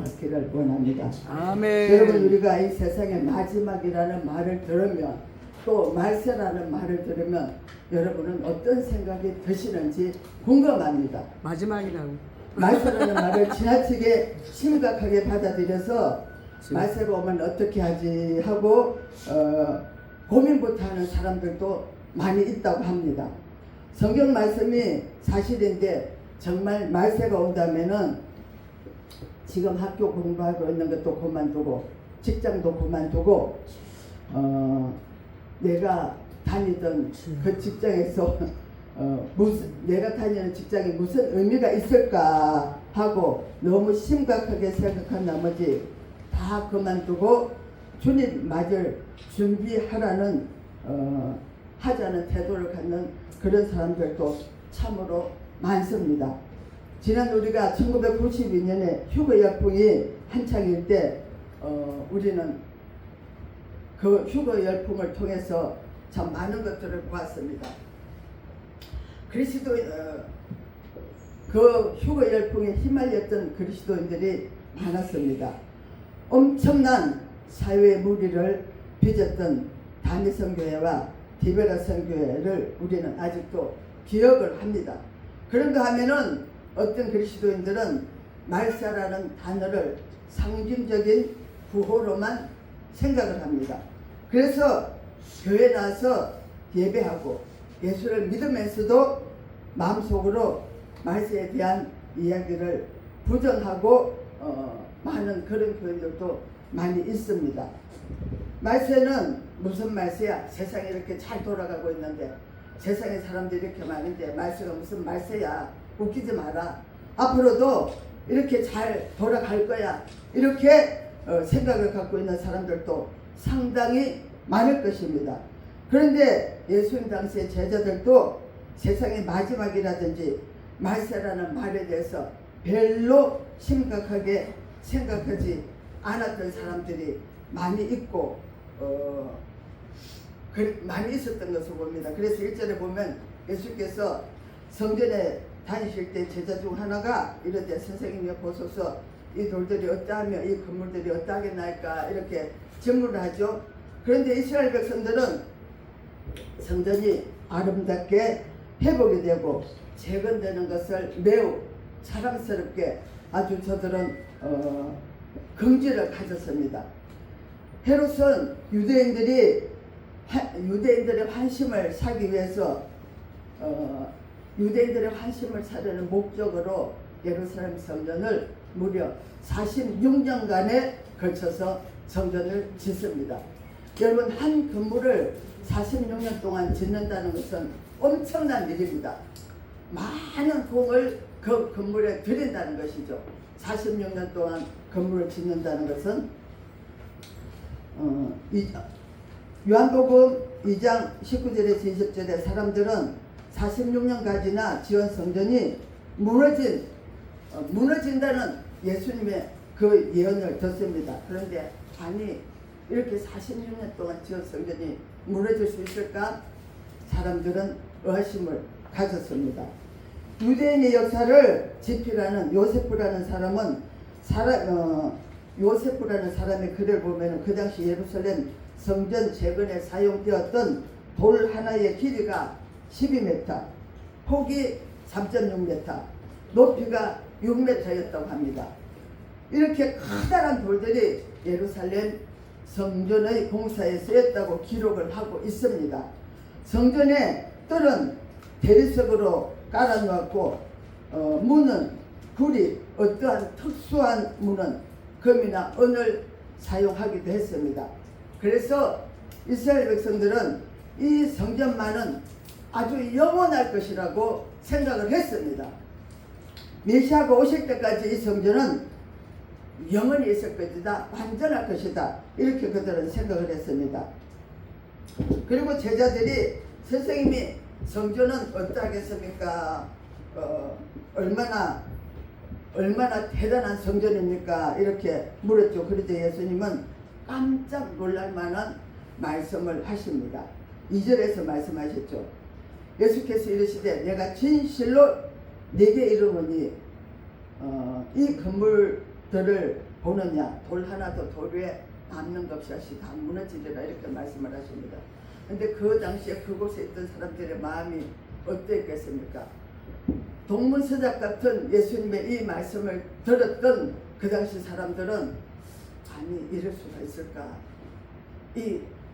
받기를 원합니다. 아멘. 여러분, 우리가 이 세상의 마지막이라는 말을 들으면, 또 말세라는 말을 들으면 여러분은 어떤 생각이 드시는지 궁금합니다. 마지막이라고. 말세라는 말을 지나치게 심각하게 받아들여서 말세가 오면 어떻게 하지 하고 고민부터 하는 사람들도 많이 있다고 합니다. 성경 말씀이 사실인데 정말 말세가 온다면은 지금 학교 공부하고 있는 것도 그만두고 직장도 그만두고 내가 다니던 그 직장에서 내가 다니는 직장이 무슨 의미가 있을까 하고 너무 심각하게 생각한 나머지 다 그만두고 주님 맞을 준비하라는 하자는 태도를 갖는 그런 사람들도 참으로 많습니다. 지난 우리가 1992년에 휴거 열풍이 한창일 때 우리는 그 휴거 열풍을 통해서 참 많은 것들을 보았습니다. 그리스도인 그 휴거 열풍에 휘말렸던 그리스도인들이 많았습니다. 엄청난 사회 무리를 빚었던 다니성교회와 디베라성교회를 우리는 아직도 기억을 합니다. 그런가 하면은 어떤 그리스도인들은 말세라는 단어를 상징적인 구호로만 생각을 합니다. 그래서 교회 나와서 예배하고 예수를 믿으면서도 마음속으로 말세에 대한 이야기를 부정하고 많은 그런 교인들도 많이 있습니다. 말세는 무슨 말세야? 세상이 이렇게 잘 돌아가고 있는데, 세상에 사람들이 이렇게 많은데 말세가 무슨 말세야? 웃기지 마라. 앞으로도 이렇게 잘 돌아갈 거야. 이렇게 생각을 갖고 있는 사람들도 상당히 많을 것입니다. 그런데 예수님 당시의 제자들도 세상의 마지막이라든지 말세라는 말에 대해서 별로 심각하게 생각하지 않았던 사람들이 많이 있고 많이 있었던 것을 봅니다. 그래서 1절에 보면 예수께서 성전에 다니실 때 제자 중 하나가 이르되 선생님이 보소서 이 돌들이 어떠하며 이 건물들이 어떠하겠나이까 이렇게 질문을 하죠. 그런데 이스라엘 백성들은 성전이 아름답게 회복이 되고 재건되는 것을 매우 자랑스럽게 아주 저들은 긍지를 가졌습니다. 헤롯은 유대인들의 환심을 사기 위해서 유대인들의 환심을 사려는 목적으로 예루살렘 성전을 무려 46년간에 걸쳐서 성전을 짓습니다. 여러분, 한 건물을 46년 동안 짓는다는 것은 엄청난 일입니다. 많은 공을 그 건물에 들인다는 것이죠. 46년 동안 건물을 짓는다는 것은 요한복음 2장 19절에서 20절에 사람들은 46년까지나 지은 성전이 무너진다는 예수님의 그 예언을 듣습니다. 그런데 아니 이렇게 46년 동안 지은 성전이 무너질 수 있을까? 사람들은 의심을 가졌습니다. 유대인의 역사를 집필하는 요세프라는 사람은 요세프라는 사람의 글을 보면 그 당시 예루살렘 성전 재건에 사용되었던 돌 하나의 길이가 12m, 폭이 3.6m, 높이가 6m였다고 합니다. 이렇게 커다란 돌들이 예루살렘 성전의 공사에 쓰였다고 기록을 하고 있습니다. 성전의 뜰은 대리석으로 깔아놓았고 문은 굴이 어떠한 특수한 문은 금이나 은을 사용하기도 했습니다. 그래서 이스라엘 백성들은 이 성전만은 아주 영원할 것이라고 생각을 했습니다. 메시아가 오실 때까지 이 성전은 영원히 있을 것이다, 완전할 것이다, 이렇게 그들은 생각을 했습니다. 그리고 제자들이 선생님이 성전은 어떠하겠습니까? 얼마나 대단한 성전입니까? 이렇게 물었죠. 그래서 예수님은 깜짝 놀랄 만한 말씀을 하십니다. 2절에서 말씀하셨죠. 예수께서 이르시되 내가 진실로 네게 이르노니 이 건물들을 보느냐 돌 하나도 돌 위에 남는 것 없이 다 무너지리라 이렇게 말씀을 하십니다. 근데 그 당시에 그곳에 있던 사람들의 마음이 어땠겠습니까? 동문서작 같은 예수님의 이 말씀을 들었던 그 당시 사람들은 아니 이럴 수가 있을까?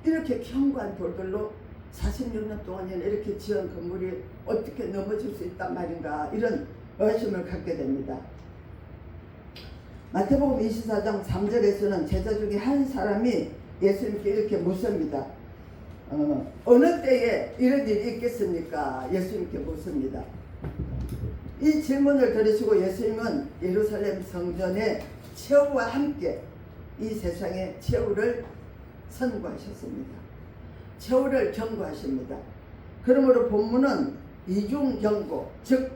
이렇게 견고한 돌들로 46년 동안이나 이렇게 지은 건물이 어떻게 넘어질 수 있단 말인가 이런 의심을 갖게 됩니다. 마태복음 24장 3절에서는 제자 중에 한 사람이 예수님께 이렇게 묻습니다. 어느 때에 이런 일이 있겠습니까? 예수님께 묻습니다. 이 질문을 들으시고 예수님은 예루살렘 성전의 최후와 함께 이 세상의 최후를 선고하셨습니다. 최후를 경고하십니다. 그러므로 본문은 이중경고, 즉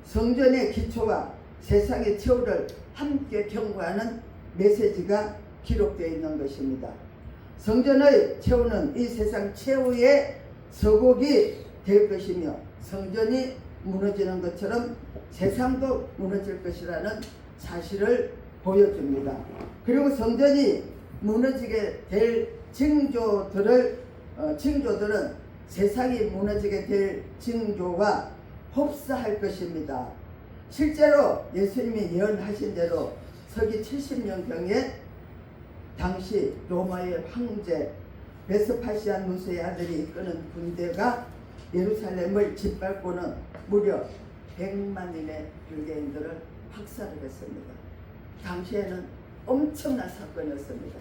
성전의 기초와 세상의 최후를 함께 경고하는 메시지가 기록되어 있는 것입니다. 성전의 최후는 이 세상 최후의 서곡이 될 것이며 성전이 무너지는 것처럼 세상도 무너질 것이라는 사실을 보여줍니다. 그리고 성전이 무너지게 될 징조들은 세상이 무너지게 될 징조와 흡사할 것입니다. 실제로 예수님이 예언하신 대로 서기 70년경에 당시 로마의 황제 베스파시아누스의 아들이 이끄는 군대가 예루살렘을 짓밟고는 무려 100만인의 유대인들을 학살을 했습니다. 당시에는 엄청난 사건이었습니다.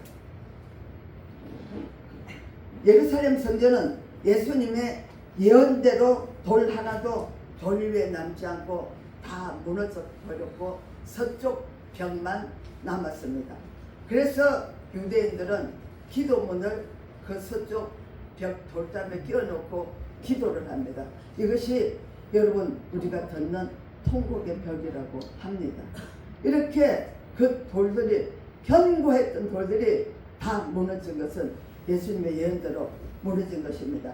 예루살렘 성전은 예수님의 예언대로 돌 하나도 돌 위에 남지 않고 다 무너져 버렸고 서쪽 벽만 남았습니다. 그래서 유대인들은 기도문을 그 서쪽 벽 돌담에 끼워놓고 기도를 합니다. 이것이 여러분 우리가 듣는 통곡의 벽이라고 합니다. 이렇게 그 돌들이 견고했던 돌들이 다 무너진 것은 예수님의 예언대로 무너진 것입니다.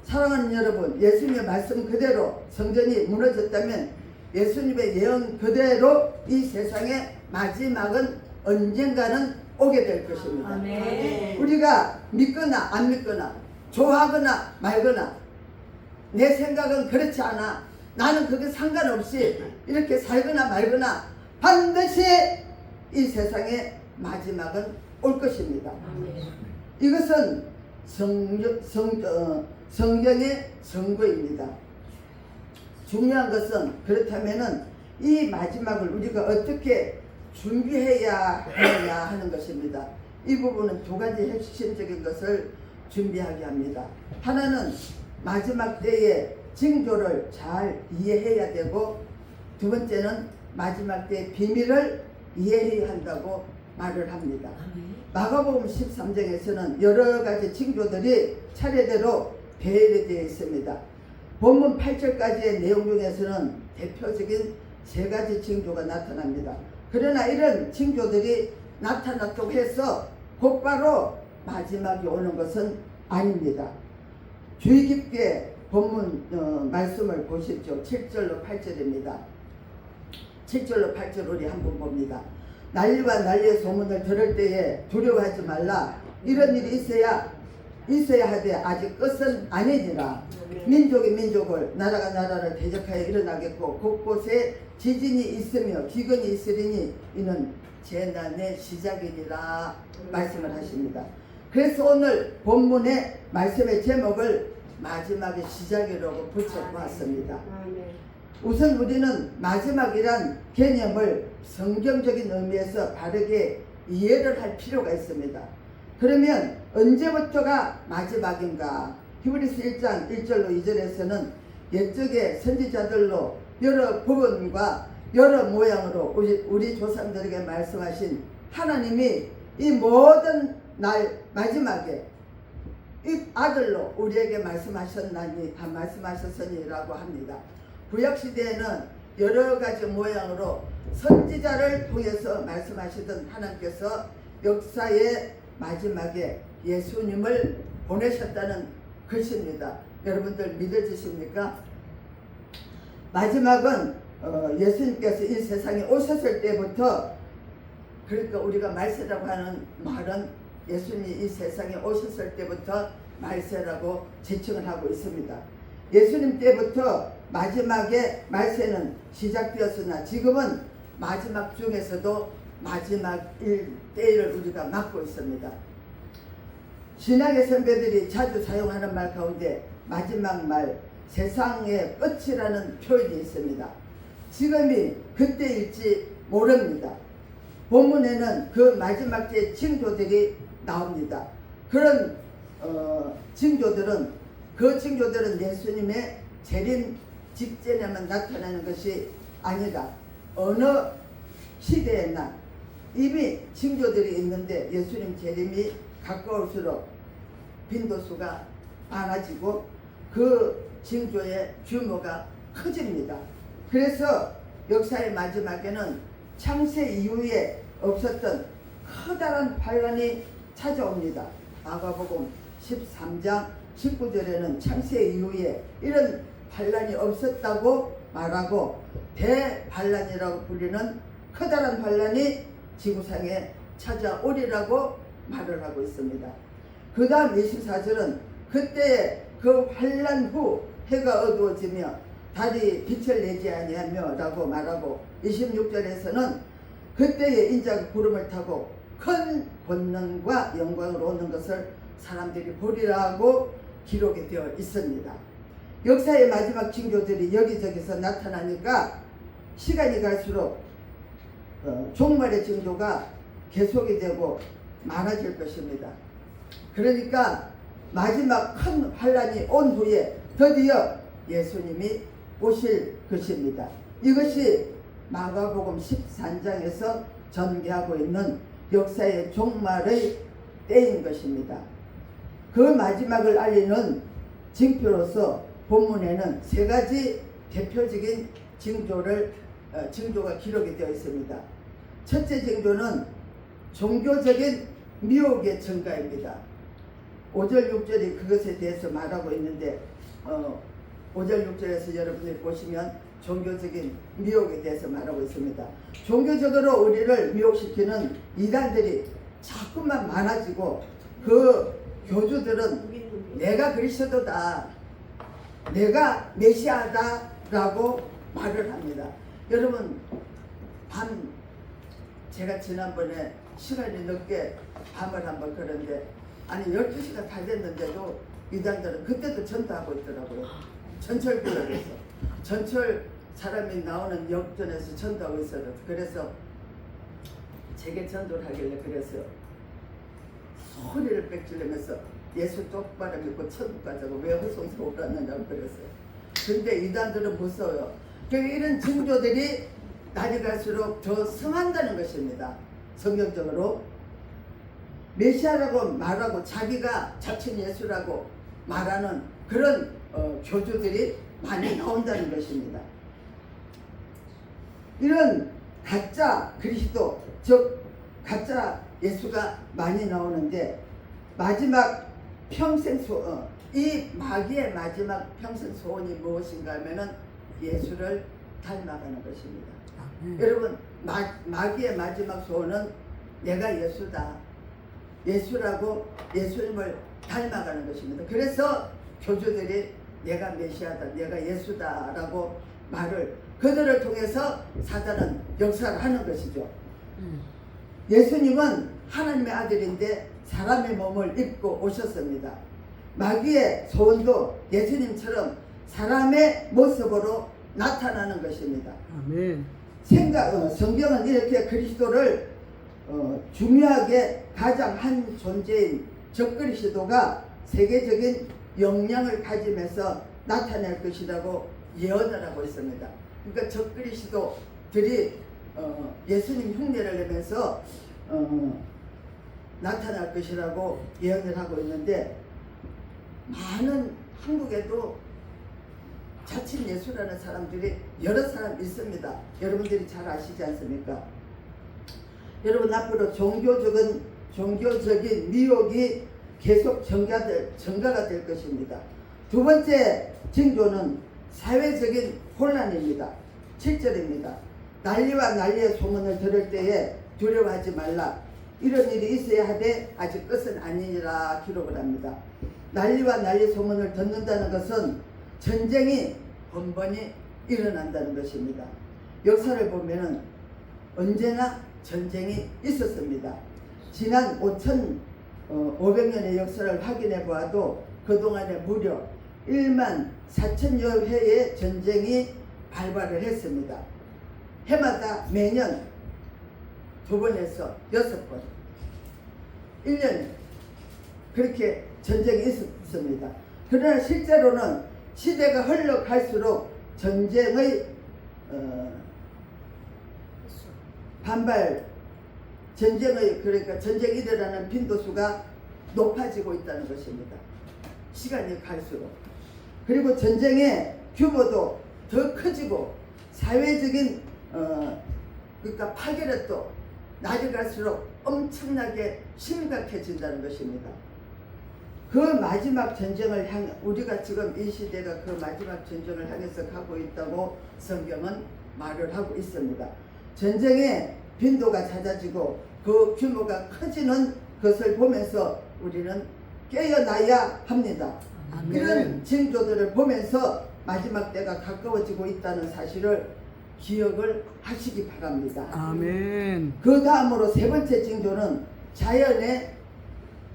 사랑하는 여러분, 예수님의 말씀 그대로 성전이 무너졌다면 예수님의 예언 그대로 이 세상의 마지막은 언젠가는 오게 될 것입니다. 아멘. 우리가 믿거나 안 믿거나 좋아하거나 말거나 내 생각은 그렇지 않아 나는 그게 상관없이 이렇게 살거나 말거나 반드시 이 세상의 마지막은 올 것입니다. 이것은 성경의 선고입니다. 중요한 것은 그렇다면은 이 마지막을 우리가 어떻게 준비해야 하는 것입니다. 이 부분은 두 가지 핵심적인 것을 준비하게 합니다. 하나는 마지막 때의 징조를 잘 이해해야 되고, 두 번째는 마지막 때의 비밀을 이해해야 한다고 말을 합니다. 마가복음 13장에서는 여러 가지 징조들이 차례대로 배열되어 있습니다. 본문 8절까지의 내용 중에서는 대표적인 세 가지 징조가 나타납니다. 그러나 이런 징조들이 나타났다고 해서 곧바로 마지막이 오는 것은 아닙니다. 주의 깊게 본문 말씀을 보십시오. 7절로 8절입니다. 7절로 8절 우리 한번 봅니다. 난리와 난리의 소문을 들을 때에 두려워하지 말라. 이런 일이 있어야 하되 아직 끝은 아니니라. 민족이 민족을, 나라가 나라를 대적하여 일어나겠고 곳곳에 지진이 있으며 기근이 있으리니 이는 재난의 시작이니라 말씀을 하십니다. 그래서 오늘 본문의 말씀의 제목을 마지막의 시작이라고 붙여보았습니다. 우선 우리는 마지막이란 개념을 성경적인 의미에서 바르게 이해를 할 필요가 있습니다. 그러면 언제부터가 마지막인가? 히브리서 1장 1절로 2절에서는 옛적의 선지자들로 여러 부분과 여러 모양으로 우리 조상들에게 말씀하신 하나님이 이 모든 날 마지막에 이 아들로 우리에게 말씀하셨으니라고 합니다. 구약시대에는 여러 가지 모양으로 선지자를 통해서 말씀하시던 하나님께서 역사의 마지막에 예수님을 보내셨다는 것입니다. 여러분들 믿어지십니까? 마지막은 예수님께서 이 세상에 오셨을 때부터 그러니까 우리가 말세라고 하는 말은 예수님이 이 세상에 오셨을 때부터 말세라고 지칭을 하고 있습니다. 예수님 때부터 마지막에 말세는 시작되었으나 지금은 마지막 중에서도 마지막 때를 우리가 맞고 있습니다. 신약의 선배들이 자주 사용하는 말 가운데 마지막 말, 세상의 끝이라는 표현이 있습니다. 지금이 그때일지 모릅니다. 본문에는 그 마지막 때 징조들이 나옵니다. 그런 징조들은 예수님의 재림 직전에만 나타나는 것이 아니라 어느 시대에나 이미 징조들이 있는데 예수님 재림이 가까울수록 빈도수가 많아지고 그 징조의 규모가 커집니다. 그래서 역사의 마지막에는 창세 이후에 없었던 커다란 반란이 찾아옵니다. 마가복음 13장 19절에는 창세 이후에 이런 반란이 없었다고 말하고 대반란이라고 불리는 커다란 반란이 지구상에 찾아오리라고 말을 하고 있습니다. 그 다음 24절은 그때 그 환란 후 해가 어두워지며 달이 빛을 내지 아니하며 라고 말하고 26절에서는 그때의 인자가 구름을 타고 큰 권능과 영광으로 오는 것을 사람들이 보리라고 기록이 되어 있습니다. 역사의 마지막 징조들이 여기저기서 나타나니까 시간이 갈수록 종말의 징조가 계속이 되고 많아질 것입니다. 그러니까 마지막 큰 환란이 온 후에 드디어 예수님이 오실 것입니다. 이것이 마가복음 13장에서 전개하고 있는 역사의 종말의 때인 것입니다. 그 마지막을 알리는 징표로서 본문에는 세 가지 대표적인 징조가 기록이 되어 있습니다. 첫째 징조는 종교적인 미혹의 증가입니다. 5절 6절이 그것에 대해서 말하고 있는데 5절 6절에서 여러분들이 보시면 종교적인 미혹에 대해서 말하고 있습니다. 종교적으로 우리를 미혹시키는 이단들이 자꾸만 많아지고 그 교주들은 내가 그리스도다, 내가 메시아다 라고 말을 합니다. 여러분 제가 지난번에 시간이 늦게 밤을 한번 걸었는데 12시가 다 됐는데도 이단들은 그때도 전도하고 있더라고요. 전철구역에서 전철 사람이 나오는 역전에서 전도하고 있어요. 그래서 제게 전도를 하길래 그래서 소리를 빽질르면서 예수 똑바로 믿고 천국 가자고 왜 허송세로 오랐느냐고 그랬어요. 근데 이단들은 무서워요. 그러니까 이런 징조들이 날이 갈수록 더 성한다는 것입니다. 성경적으로 메시아라고 말하고 자기가 자칭 예수라고 말하는 그런 교주들이 많이 나온다는 것입니다. 이런 가짜 그리스도, 즉 가짜 예수가 많이 나오는데 마지막 평생 이 마귀의 마지막 평생 소원이 무엇인가 하면은 예수를 닮아가는 것입니다. 여러분 마귀의 마지막 소원은 내가 예수다, 예수라고 예수님을 닮아가는 것입니다. 그래서 교주들이 내가 메시아다, 내가 예수다 라고 말을 그들을 통해서 사단은 역사를 하는 것이죠. 예수님은 하나님의 아들인데 사람의 몸을 입고 오셨습니다. 마귀의 소원도 예수님처럼 사람의 모습으로 나타나는 것입니다. 아멘. 성경은 이렇게 그리스도를 중요하게 가장 한 존재인 적그리스도가 세계적인 영향을 가지면서 나타낼 것이라고 예언을 하고 있습니다. 그러니까 적그리스도들이 예수님 흉내를 내면서 나타날 것이라고 예언을 하고 있는데 많은 한국에도 자칭 예수라는 사람들이 여러 사람 있습니다. 여러분들이 잘 아시지 않습니까? 여러분 앞으로 종교적인 미혹이 계속 증가가 될 것입니다. 두 번째 징조는 사회적인 혼란입니다. 7절입니다. 난리와 난리의 소문을 들을 때에 두려워하지 말라. 이런 일이 있어야 하되 아직 끝은 아니니라 기록을 합니다. 난리와 난리 소문을 듣는다는 것은 전쟁이 번번이 일어난다는 것입니다. 역사를 보면은 언제나 전쟁이 있었습니다. 지난 5,500년의 역사를 확인해 보아도 그동안에 무려 1만 4천여 회의 전쟁이 발발을 했습니다. 해마다 매년 2번에서 6번 1년에 그렇게 전쟁이 있었습니다. 그러나 실제로는 시대가 흘러갈수록 전쟁의 그러니까 전쟁이 일어나는 빈도수가 높아지고 있다는 것입니다. 시간이 갈수록. 그리고 전쟁의 규모도 더 커지고 사회적인 그러니까 파괴력도 낮에 갈수록 엄청나게 심각해진다는 것입니다. 그 마지막 전쟁을 우리가 지금 이 시대가 그 마지막 전쟁을 향해서 가고 있다고 성경은 말을 하고 있습니다. 전쟁의 빈도가 잦아지고 그 규모가 커지는 것을 보면서 우리는 깨어나야 합니다. 아멘. 이런 징조들을 보면서 마지막 때가 가까워지고 있다는 사실을 기억을 하시기 바랍니다. 아멘. 그 다음으로 세 번째 징조는 자연의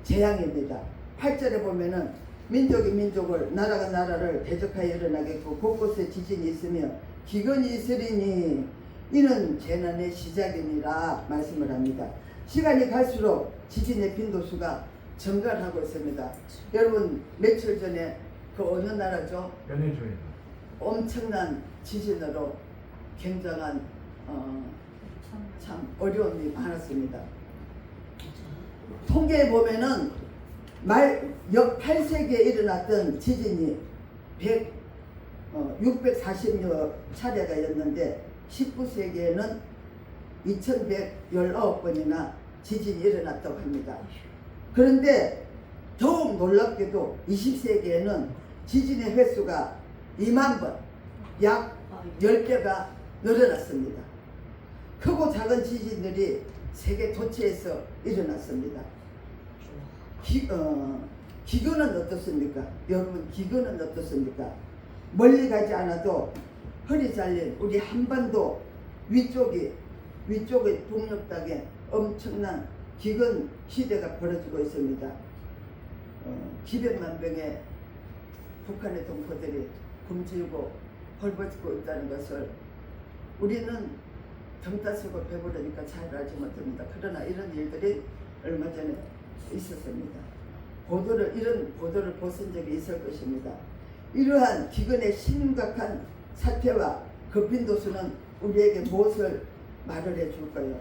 재앙입니다. 8절에 보면은 민족이 민족을 나라가 나라를 대적하여 일어나겠고 곳곳에 지진이 있으며 기근이 있으리니 이는 재난의 시작이니라 말씀을 합니다. 시간이 갈수록 지진의 빈도수가 증가를 하고 있습니다. 여러분 며칠 전에 그 어느 나라죠? 베네수엘라. 엄청난 지진으로 굉장한 참 어려움이 많았습니다. 통계에 보면은 역 8세기에 일어났던 지진이 640여 차례가였는데 19세기에는 2119번이나 지진이 일어났다고 합니다. 그런데 더욱 놀랍게도 20세기에는 지진의 횟수가 2만 번, 약 10배가 늘어났습니다. 크고 작은 지진들이 세계 도처에서 일어났습니다. 기근은 어떻습니까? 여러분 기근은 어떻습니까? 멀리 가지 않아도 허리 잘린 우리 한반도 위쪽의 동력 땅에 엄청난 기근 시대가 벌어지고 있습니다. 기백만 병의 북한의 동포들이 굶주리고 벌거지고 있다는 것을 우리는 등 따스고 배부르니까 잘 알지 못합니다. 그러나 이런 일들이 얼마 전에 있었습니다. 이런 보도를 보신 적이 있을 것입니다. 이러한 기근의 심각한 사태와 그 빈도수는 우리에게 무엇을 말을 해줄까요?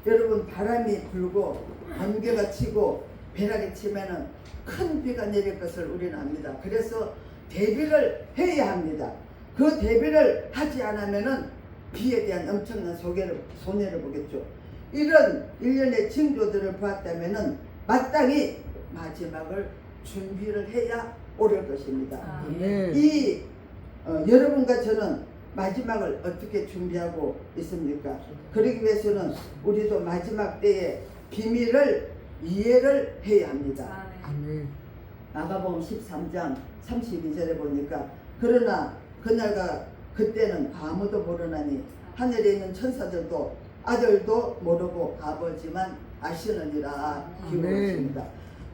여러분 바람이 불고 번개가 치고 벼락이 치면은 큰 비가 내릴 것을 우리는 압니다. 그래서 대비를 해야 합니다. 그 대비를 하지 않으면은 비에 대한 엄청난 손해를 보겠죠. 이런 일련의 징조들을 보았다면은 마땅히 마지막을 준비를 해야 옳을 것입니다. 여러분과 저는 마지막을 어떻게 준비하고 있습니까? 그러기 위해서는 우리도 마지막 때의 비밀을 이해를 해야 합니다. 아멘. 마가복음 13장 32절에 보니까 그러나 그날과 그때는 아무도 모르나니 하늘에 있는 천사들도 아들도 모르고 아버지만 아시느니라 기록했습니다.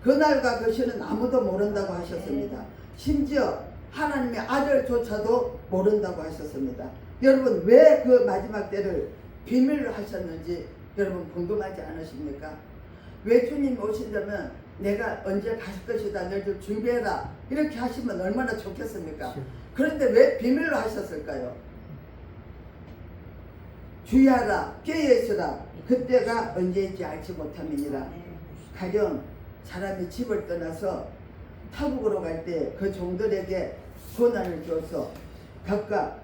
그날과 그 시는 아무도 모른다고 하셨습니다. 심지어 하나님의 아들조차도 모른다고 하셨습니다. 여러분 왜 그 마지막 때를 비밀로 하셨는지 여러분 궁금하지 않으십니까? 왜 주님 오신다면 내가 언제 갈 것이다 너희 좀 준비해라 이렇게 하시면 얼마나 좋겠습니까? 그런데 왜 비밀로 하셨을까요? 주의하라 깨어있으라 그때가 언제인지 알지 못함이니라. 가령 사람이 집을 떠나서 타국으로 갈 때 그 종들에게 권한을 줘서 각각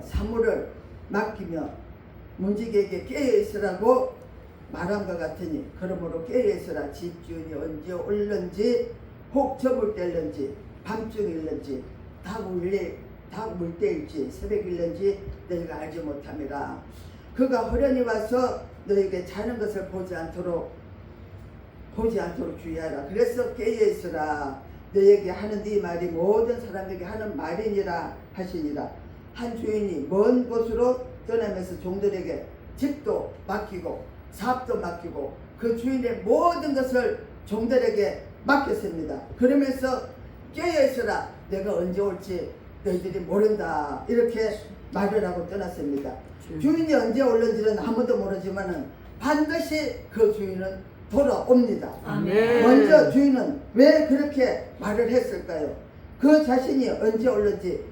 사물을 맡기며 문지기에게 깨어있으라고 말한 것 같으니 그러므로 깨어있으라. 집주인이 언제 올는지 혹 저물 때일는지 밤중일는지 닭 물때일지 새벽일는지 너희가 알지 못함이라. 그가 호련히 와서 너에게 자는 것을 보지 않도록 주의하라. 그래서 깨어 있으라. 너에게 하는 이 말이 모든 사람에게 하는 말이니라 하시니라. 한 주인이 먼 곳으로 떠나면서 종들에게 집도 맡기고 사업도 맡기고 그 주인의 모든 것을 종들에게 맡겼습니다. 그러면서 깨어 있으라. 내가 언제 올지 너희들이 모른다. 이렇게 말을 하고 떠났습니다. 주인이 언제 올는지는 아무도 모르지만은 반드시 그 주인은 돌아옵니다. 아멘. 먼저 주인은 왜 그렇게 말을 했을까요? 그 자신이 언제 올는지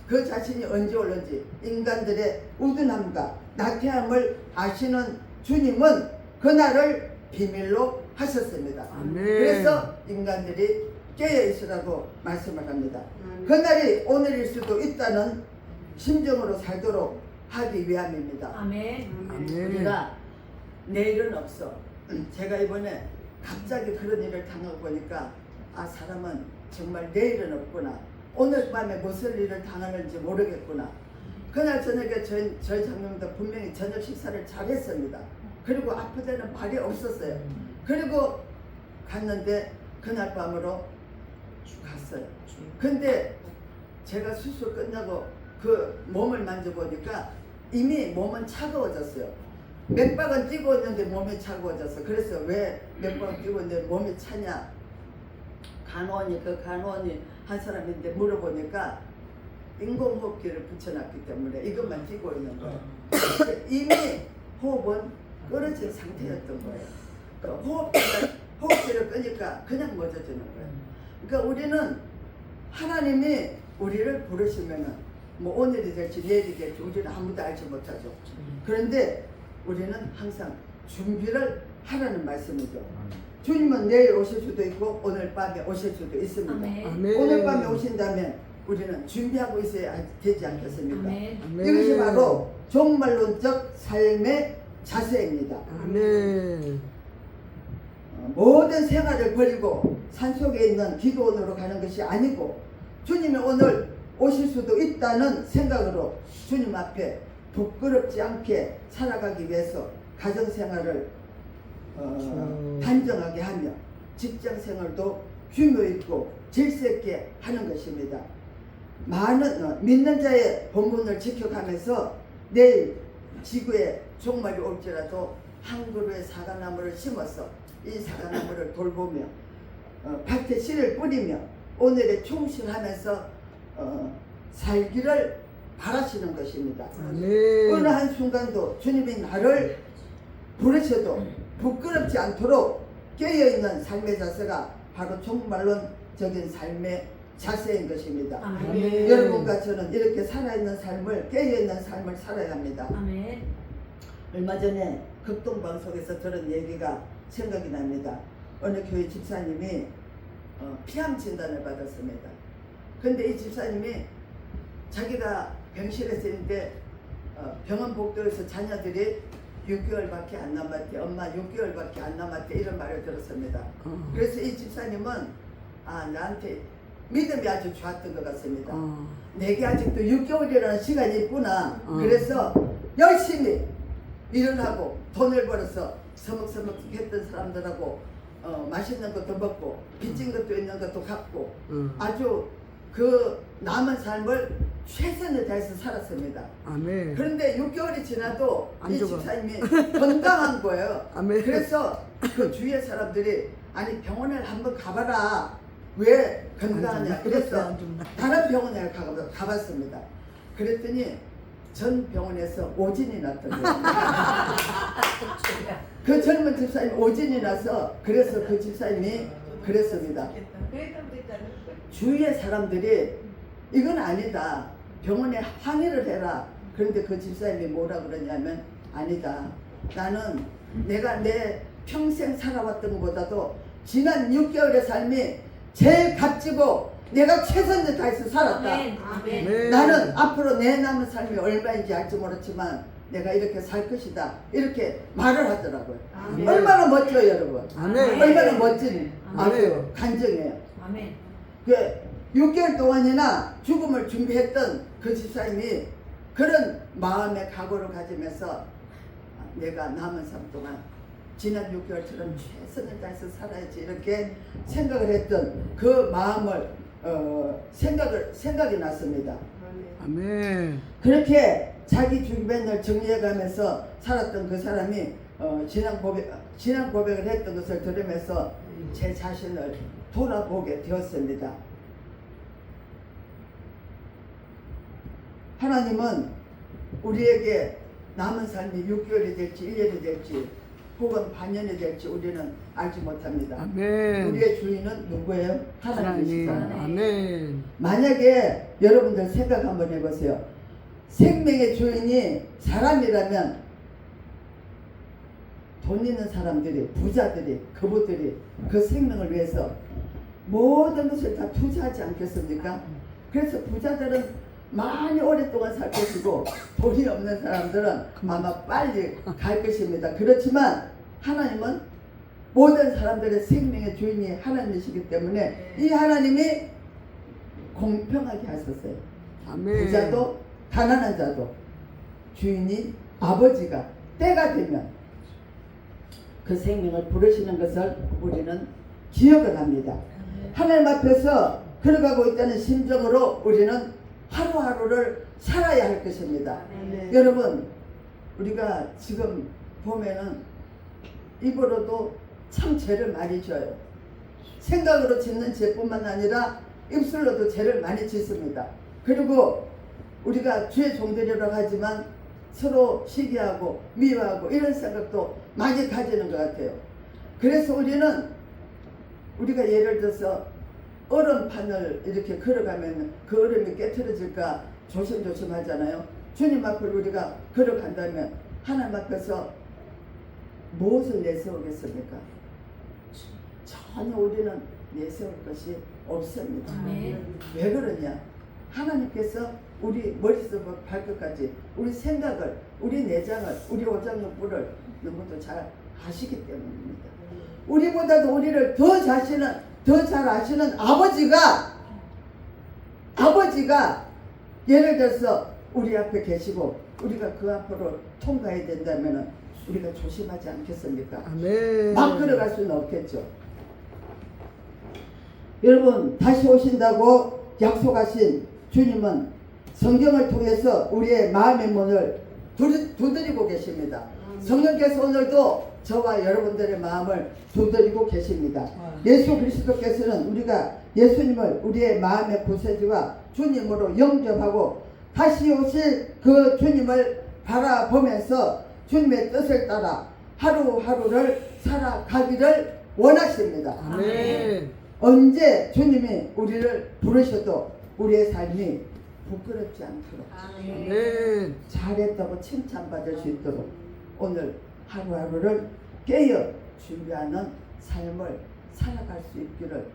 그 자신이 언제 올는지 인간들의 우둔함과 나태함을 아시는 주님은 그날을 비밀로 하셨습니다. 아멘. 그래서 인간들이 깨어 있으라고 말씀을 합니다. 그날이 오늘일 수도 있다는 심정으로 살도록 하기 위함입니다. 아멘. 우리가 내일은 없어. 제가 이번에 갑자기 그런 일을 당하고 보니까 사람은 정말 내일은 없구나. 오늘 밤에 무슨 일을 당하는지 모르겠구나. 그날 저녁에 저희 장로님도 분명히 저녁 식사를 잘했습니다. 그리고 아프다는 말이 없었어요. 그리고 갔는데 그날 밤으로 갔어요. 근데 제가 수술 끝나고 그 몸을 만져보니까 이미 몸은 차가워졌어요. 맥박은 뛰고 있는데 몸이 차가워졌어. 그래서 왜 맥박은 뛰고 있는데 몸이 차냐? 간호원이 한 사람인데 물어보니까 인공호흡기를 붙여놨기 때문에 이것만 뛰고 있는 거예요. 이미 호흡은 끊어진 상태였던 거예요. 호흡기를 끄니까 그냥 멎어지는 거예요. 그러니까 우리는 하나님이 우리를 부르시면은 뭐 오늘이 될지 내일이 될지 우리는 아무도 알지 못하죠. 그런데 우리는 항상 준비를 하라는 말씀이죠. 주님은 내일 오실 수도 있고 오늘 밤에 오실 수도 있습니다. 아멘. 오늘 밤에 오신다면 우리는 준비하고 있어야 되지 않겠습니까? 아멘. 이것이 바로 종말론적 삶의 자세입니다. 아멘. 모든 생활을 버리고 산속에 있는 기도원으로 가는 것이 아니고 주님이 오늘 오실 수도 있다는 생각으로 주님 앞에 부끄럽지 않게 살아가기 위해서 가정생활을 단정하게 하며 직장생활도 규모 있고 질서 있게 하는 것입니다. 많은 믿는 자의 본분을 지켜가면서 내일 지구에 종말이 올지라도 한 그루의 사과나무를 심어서 이 사과나무를 돌보며 밭에 씨를 뿌리며 오늘에 충실하면서 살기를 바라시는 것입니다. 아멘. 어느 한순간도 주님이 나를 부르셔도 부끄럽지 않도록 깨어있는 삶의 자세가 바로 종말론적인 삶의 자세인 것입니다. 아멘. 여러분과 저는 이렇게 살아있는 삶을, 깨어있는 삶을 살아야 합니다. 아멘. 얼마 전에 극동방송에서 들은 얘기가 생각이 납니다. 어느 교회 집사님이 피암 진단을 받았습니다. 근데 이 집사님이 자기가 병실에서 있는데 병원 복도에서 자녀들이 6개월밖에 안 남았대. 엄마 6개월밖에 안 남았대. 이런 말을 들었습니다. 그래서 이 집사님은 나한테 믿음이 아주 좋았던 것 같습니다. 내게 아직도 6개월이라는 시간이 있구나. 그래서 열심히 일을 하고 돈을 벌어서 서먹서먹 했던 사람들하고 맛있는 것도 먹고 빚진 것도 있는 것도 갚고 아주 그 남은 삶을 최선을 다해서 살았습니다. 아멘. 그런데 6개월이 지나도 안 이 죽어. 집사님이 건강한 거예요. 아멘. 그래서 그 주위의 사람들이 아니 병원을 한번 가봐라. 왜 건강하냐. 그래서 다른 병원에 가봤습니다. 그랬더니 전 병원에서 오진이 났던 거예요. 그 젊은 집사님 오진이 나서 그래서 그 집사님이 그랬습니다. 주위의 사람들이 이건 아니다. 병원에 항의를 해라. 그런데 그 집사님이 뭐라 그러냐면 아니다. 나는 내가 내 평생 살아왔던 것보다도 지난 6개월의 삶이 제일 값지고 내가 최선을 다해서 살았다. 아멘. 아멘. 네. 나는 앞으로 내 남은 삶이 얼마인지 알지 모르지만 내가 이렇게 살 것이다. 이렇게 말을 하더라고요. 아멘. 얼마나 멋져요, 여러분. 아멘. 얼마나 멋진 아멘. 간증이에요. 아멘. 그 6개월 동안이나 죽음을 준비했던 그 집사님이 그런 마음의 각오를 가지면서 내가 남은 삶 동안 지난 6개월처럼 최선을 다해서 살아야지 이렇게 생각을 했던 그 마음을 생각이 났습니다. 아멘. 그렇게 자기 주변을 정리해가면서 살았던 그 사람이 지난 고백을 했던 것을 들으면서 제 자신을 돌아보게 되었습니다. 하나님은 우리에게 남은 삶이 6개월이 될지 1년이 될지 혹은 반년이 될지 우리는 알지 못합니다. 아멘. 우리의 주인은 누구예요? 하나님. 하나님이시다. 아멘. 만약에 여러분들 생각 한번 해보세요. 생명의 주인이 사람이라면 돈 있는 사람들이, 부자들이, 그분들이 그 생명을 위해서 모든 것을 다 투자하지 않겠습니까? 그래서 부자들은 많이 오랫동안 살 것이고 돈이 없는 사람들은 아마 빨리 갈 것입니다. 그렇지만 하나님은 모든 사람들의 생명의 주인이 하나님이시기 때문에 이 하나님이 공평하게 하셨어요. 아멘. 부자도 가난한 자도 주인이 아버지가 때가 되면 그 생명을 부르시는 것을 우리는 기억을 합니다. 하나님 앞에서 걸어가고 있다는 심정으로 우리는 하루하루를 살아야 할 것입니다. 여러분, 우리가 지금 보면은 입으로도 참 죄를 많이 져요. 생각으로 짓는 죄뿐만 아니라 입술로도 죄를 많이 짓습니다. 그리고 우리가 주의 종들이라고 하지만 서로 시기하고 미워하고 이런 생각도 많이 가지는 것 같아요. 그래서 우리가 예를 들어서 얼음판을 이렇게 걸어가면 그 얼음이 깨트려질까 조심조심 하잖아요. 주님 앞을 우리가 걸어간다면 하나님 앞에서 무엇을 내세우겠습니까? 전혀 우리는 내세울 것이 없습니다. 왜 그러냐? 하나님께서 우리 머릿속부터 발끝까지 우리 생각을, 우리 내장을, 우리 오장육부를 너무도 잘 아시기 때문입니다. 우리보다도 우리를 더 잘 아시는 아버지가 예를 들어서 우리 앞에 계시고 우리가 그 앞으로 통과해야 된다면 우리가 조심하지 않겠습니까? 아멘. 막 걸어갈 수는 없겠죠. 여러분, 다시 오신다고 약속하신 주님은 성경을 통해서 우리의 마음의 문을 두드리고 계십니다. 성령께서 오늘도 저와 여러분들의 마음을 두드리고 계십니다. 예수 그리스도께서는 우리가 예수님을 우리의 마음의 구세주와 주님으로 영접하고 다시 오실 그 주님을 바라보면서 주님의 뜻을 따라 하루하루를 살아가기를 원하십니다. 아멘. 언제 주님이 우리를 부르셔도 우리의 삶이 부끄럽지 않도록 아멘. 잘했다고 칭찬받을 수 있도록 오늘 하루하루를 깨어 준비하는 삶을 살아갈 수 있기를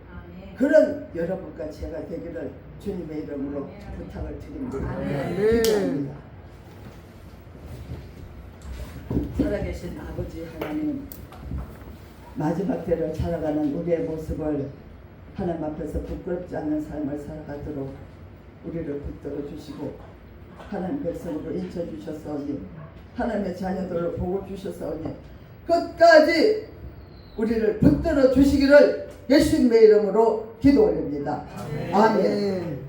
그런 여러분과 제가 되기를 주님의 이름으로 부탁을 드립니다. 기도합니다. 살아계신 아버지 하나님, 마지막 때를 살아가는 우리의 모습을 하나님 앞에서 부끄럽지 않는 삶을 살아가도록 우리를 붙들어 주시고 하나님 백성으로 인쳐 주셨사오니 하나님의 자녀들을 보고 주셨사오니 끝까지 우리를 붙들어 주시기를 예수님의 이름으로 기도 올립니다. 아멘.